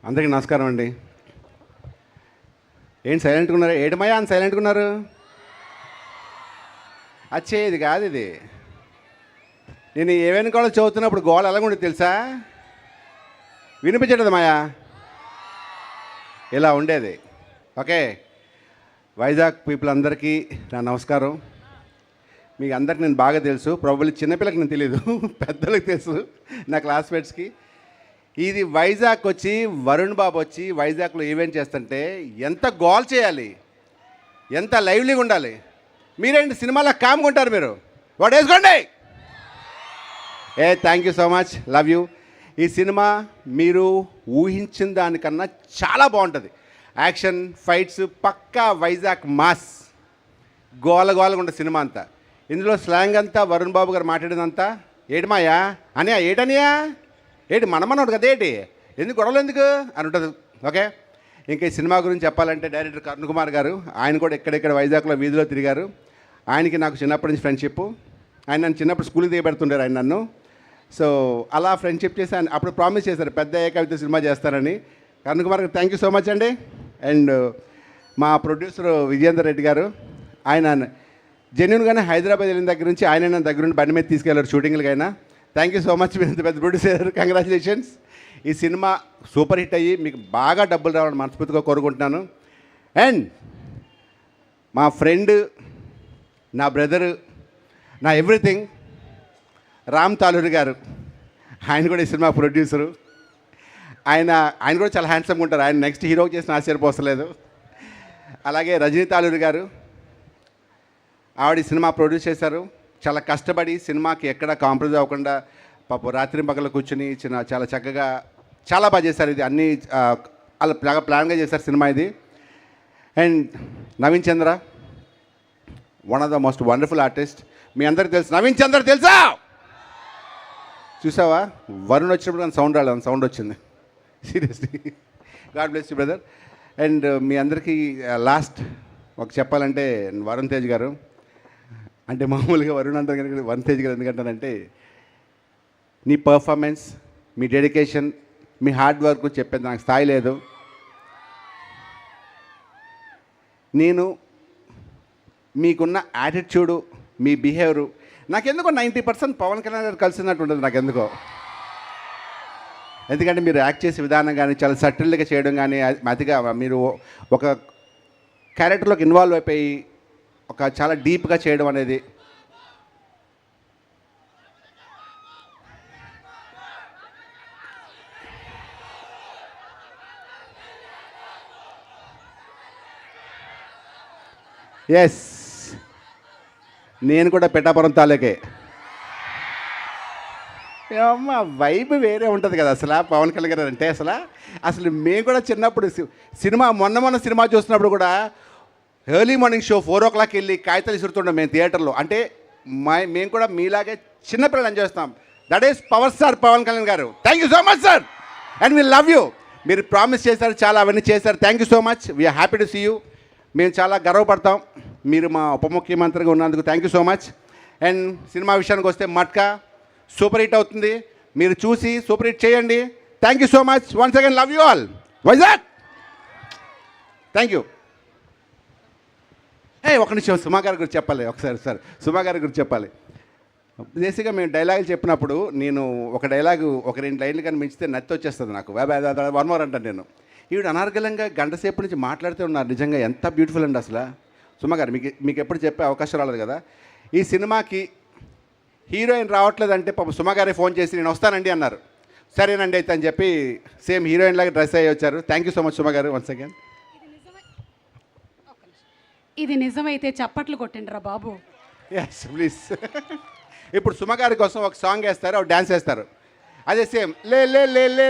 అందరికీ నమస్కారం అండి. ఏంటి సైలెంట్గా ఉన్నారు? ఏటమయ్యా అని సైలెంట్గా ఉన్నారు? అచ్చే ఇది కాదు, ఇది నేను ఏవైనా కూడా చదువుతున్నప్పుడు గోళ ఎలాగుండేది తెలుసా? వినిపించట్లేదు మాయా, ఇలా ఉండేది. ఓకే, వైజాగ్ పీపుల్ అందరికీ నా నమస్కారం. మీకు అందరికి నేను బాగా తెలుసు, ప్రాబబ్లీ చిన్నపిల్లకి నేను తెలియదు, పెద్దలకు తెలుసు, నా క్లాస్మేట్స్కి. ఇది వైజాగ్ వచ్చి వరుణ్ బాబు వచ్చి వైజాగ్లో ఈవెంట్ చేస్తుంటే ఎంత గోల్ చేయాలి, ఎంత లైవ్లీగా ఉండాలి. మీరేంటి సినిమాలో కామ్గా ఉంటారు, మీరు వాడు వేసుకోండి. Thank you so much, love you. ఈ సినిమా మీరు ఊహించిన దానికన్నా చాలా బాగుంటుంది. యాక్షన్, ఫైట్స్, పక్కా వైజాగ్ మాస్, గోలగోలగా ఉంటుంది సినిమా అంతా. ఇందులో స్లాంగ్ అంతా వరుణ్ బాబు గారు మాట్లాడేదంతా ఏటి మాయా అనియా, ఏటనియా, ఏంటి మనమన్నాడు కదా, ఏంటి ఎందుకు గొడవలు ఎందుకు అని ఉంటుంది. ఓకే, ఇంకా ఈ సినిమా గురించి చెప్పాలంటే డైరెక్టర్ కరుణ్ కుమార్ గారు, ఆయన కూడా ఎక్కడెక్కడ వైజాగ్లో వీధిలో తిరిగారు. ఆయనకి నాకు చిన్నప్పటి నుంచి ఫ్రెండ్షిప్. ఆయన నన్ను చిన్నప్పుడు స్కూల్కి దిగబెడుతుండారు ఆయన నన్ను. సో అలా ఫ్రెండ్షిప్ చేసి ఆయన అప్పుడు ప్రామిస్ చేశారు పెద్ద ఏకవిత సినిమా చేస్తారని. కరుణ్ కుమార్ గారు థ్యాంక్ యూ సో మచ్ అండి. అండ్ మా ప్రొడ్యూసర్ విజయేందర్ రెడ్డి గారు, ఆయన జెన్యున్గానే హైదరాబాద్ వెళ్ళిన దగ్గర నుంచి ఆయన నన్ను దగ్గర నుండి బండి మీద తీసుకెళ్లారు షూటింగ్లకైనా. థ్యాంక్ యూ సో మచ్, మీరు ఇంత పెద్ద ప్రొడ్యూసర్, కంగ్రాచులేషన్స్. ఈ సినిమా సూపర్ హిట్ అయ్యి మీకు బాగా డబ్బులు రావాలని మనస్ఫూర్తిగా కోరుకుంటున్నాను. అండ్ మా ఫ్రెండ్, నా బ్రదరు, నా ఎవ్రీథింగ్ రామ్ తాలూరి గారు, ఆయన కూడా ఈ సినిమా ప్రొడ్యూసరు. ఆయన కూడా చాలా హ్యాండ్సమ్గా ఉంటారు. ఆయన నెక్స్ట్ హీరోకి చేసిన ఆశ్చర్యపోసలేదు. అలాగే రజనీ తాలూరి గారు, ఆవిడ ఈ సినిమా ప్రొడ్యూస్ చేశారు. చాలా కష్టపడి సినిమాకి ఎక్కడ కాంప్రమైజ్ అవ్వకుండా పాప రాత్రి పగల కూర్చుని చాలా చక్కగా చాలా బాగా చేశారు. ఇది అన్నీ అలా బాగా ప్లాన్గా చేశారు సినిమా ఇది. And Naveen Chandra, one of the most wonderful artist. మీ అందరికి తెలుసు నవీన్ చంద్ర, తెలుసా? చూసావా, వరుణ్ వచ్చినప్పుడు నాకు సౌండ్ రాలేదు, సౌండ్ వచ్చింది. Seriously, God bless you brother. And మీ అందరికీ లాస్ట్ ఒక చెప్పాలంటే వరుణ్ తేజ్ గారు, అంటే మామూలుగా వరుణ్ అంతా కనుక వరుణ్ తేజ్ గారు ఎందుకంటానంటే నీ పర్ఫార్మెన్స్, మీ డెడికేషన్, మీ హార్డ్ వర్క్ చెప్పేది నాకు స్థాయి లేదు. నేను మీకున్న యాటిట్యూడు, మీ బిహేవియరు నాకెందుకో 90% పవన్ కళ్యాణ్ గారు కలిసినట్టు ఉంటుంది నాకెందుకో. ఎందుకంటే మీరు యాక్ట్ చేసే విధానం కానీ, చాలా సటిల్గా చేయడం కానీ, అతిగా మీరు ఒక క్యారెక్టర్లోకి ఇన్వాల్వ్ అయిపోయి ఒక చాలా డీప్గా చేయడం అనేది ఎస్, నేను కూడా పెట్టాపురం తాలూకే. అమ్మ వైబ్ వేరే ఉంటుంది కదా అసలు పవన్ కళ్యాణ్ గారు అంటే. అసలు మేము కూడా చిన్నప్పుడు సినిమా మొన్న సినిమా చూస్తున్నప్పుడు కూడా ఎర్లీ మార్నింగ్ షో 4 o'clock వెళ్ళి కాగితాలు ఇసురుతుంటాం మేము థియేటర్లో. అంటే మేము కూడా మీలాగే చిన్నపిల్లలు ఎంజాయ్ చేస్తాం. That is power star Pawan Kalyan garu. Thank you so much sir, and we love you. మీరు ప్రామిస్ చేశారు, చాలా అవన్నీ చేశారు. Thank you so much, we are happy to see you. మేము చాలా గర్వపడతాం మీరు మా ఉప ముఖ్యమంత్రిగా ఉన్నందుకు. Thank you so much. And cinema విషయానికి వస్తే మట్కా సూపర్ హిట్ అవుతుంది, మీరు చూసి సూపర్ హిట్ చేయండి. Thank you so much, once again love you all. Vizag, thank you. ఒక నిమిషం సుమా గారి గురించి చెప్పాలి ఒకసారి. సార్ సుమా గారి గురించి చెప్పాలి. బేసిక్గా మేము డైలాగులు చెప్పినప్పుడు నేను ఒక డైలాగు ఒక 2 లైన్లు కానీ మించితే నత్తి వచ్చేస్తుంది నాకు. వన్ మోర్ అంటాను నేను. ఈవిడ అనార్గలంగా గంట సేపు నుంచి మాట్లాడుతూ ఉన్నారు. నిజంగా ఎంత బ్యూటిఫుల్ అండి అసలు. సుమా గారు, మీకు ఎప్పుడు చెప్పే అవకాశం రాలేదు కదా. ఈ సినిమాకి హీరోయిన్ రావట్లేదంటే పాపం సుమా గారే ఫోన్ చేసి నేను వస్తానండి అన్నారు. సరేనండి అయితే అని చెప్పి సేమ్ హీరోయిన్ లాగా డ్రెస్ అయ్యి వచ్చారు. థ్యాంక్ యూ సో మచ్ సుమా గారు, వన్స్ అగైన్. ఇది నిజమైతే చప్పట్లు కొట్టండిరా బాబు. Yes please. ఇప్పుడు సుమ గారి కోసం ఒక సాంగ్ వేస్తారు, ఒక డ్యాన్స్ వేస్తారు. అదే సేమ్ లే లే లే లే